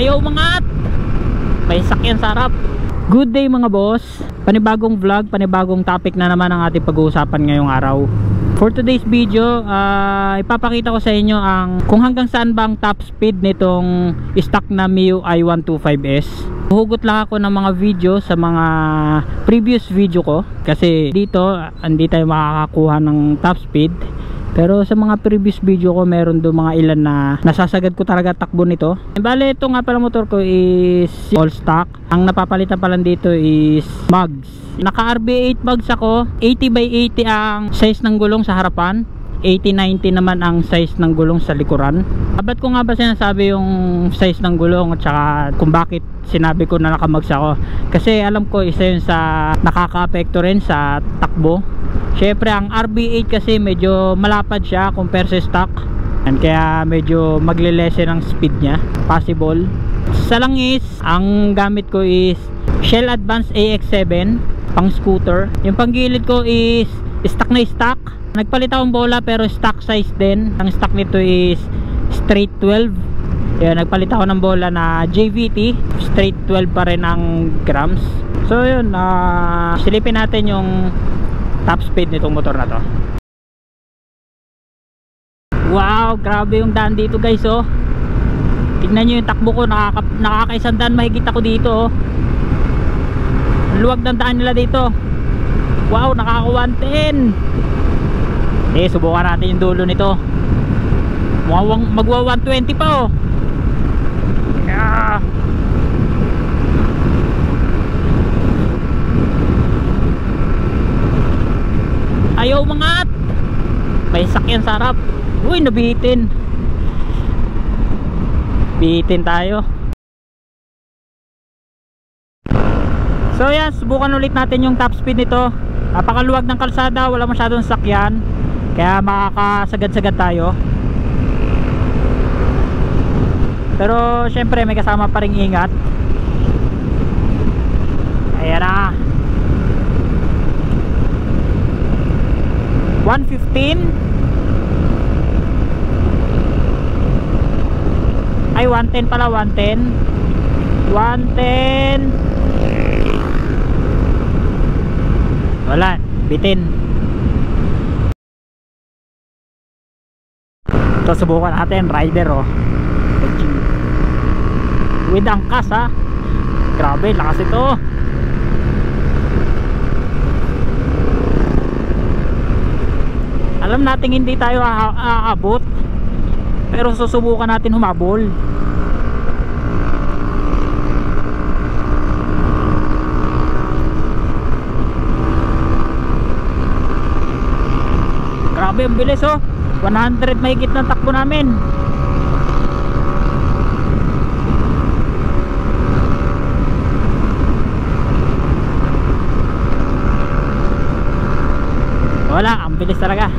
Ayaw umangat. May sakyan sa harap. Good day mga boss. Panibagong vlog, panibagong topic na naman ang ating pag-uusapan ngayong araw. For today's video, ipapakita ko sa inyo kung hanggang saan ba ang top speed nitong stock na MIUI 125S. Hugot lang ako ng mga video sa mga previous video ko kasi dito hindi tayo makakakuha ng top speed. Pero sa mga previous video ko meron doon mga ilan na nasasagad ko talaga takbo nito. Bale ito nga pala motor ko is all stock. Ang napapalitan pa lang dito is mugs. Naka RB8 mugs ako. 80x80 ang size ng gulong sa harapan, 80-90 naman ang size ng gulong sa likuran. Ba't ko nga ba sinasabi yung size ng gulong at saka kung bakit sinabi ko na nakamugs ako? Kasi alam ko isa yun sa nakaka-apekto rin sa takbo. Syempre ang RB8 kasi medyo malapad siya compare sa stock, and kaya medyo magle-lessen ang speed niya, possible. Sa langis, ang gamit ko is Shell Advance AX7 pang scooter. Yung panggilid ko is stock na stock. Nagpalit akong bola pero stock size din. Ang stock nito is straight 12. Yan, nagpalit ako ng bola na JVT, straight 12 pa rin ang grams. So yun, silipin natin yung top speed nitong motor na to. Wow, grabe yung daan dito guys, oh. Tignan nyo yung takbo ko, nakakaisandaan mahigit ako dito, oh. Luwag ng daan nila dito. Wow, nakaka-110. Subukan natin yung dulo nito. Magwa 120 pa, oh. Yeah. Ayaw umangat. May sakyan sa harap. Uy, nabitin. Bitin tayo. So yan, subukan ulit natin yung top speed nito. Napakaluwag ng kalsada, wala masyadong sakyan, kaya makakasagad-sagad tayo. Pero syempre may kasama pa ring ingat. Ayan na, 115. Ay 110 pala, 110. 110. Wala, bitin. Ito subukan natin, rider, oh. With angkas, ha. Grabe, lakas ito. Alam natin hindi tayo aabot, pero susubukan natin humabol. Grabe ang bilis, oh. 100 mahigit ng takbo namin. Wala, ang bilis talaga.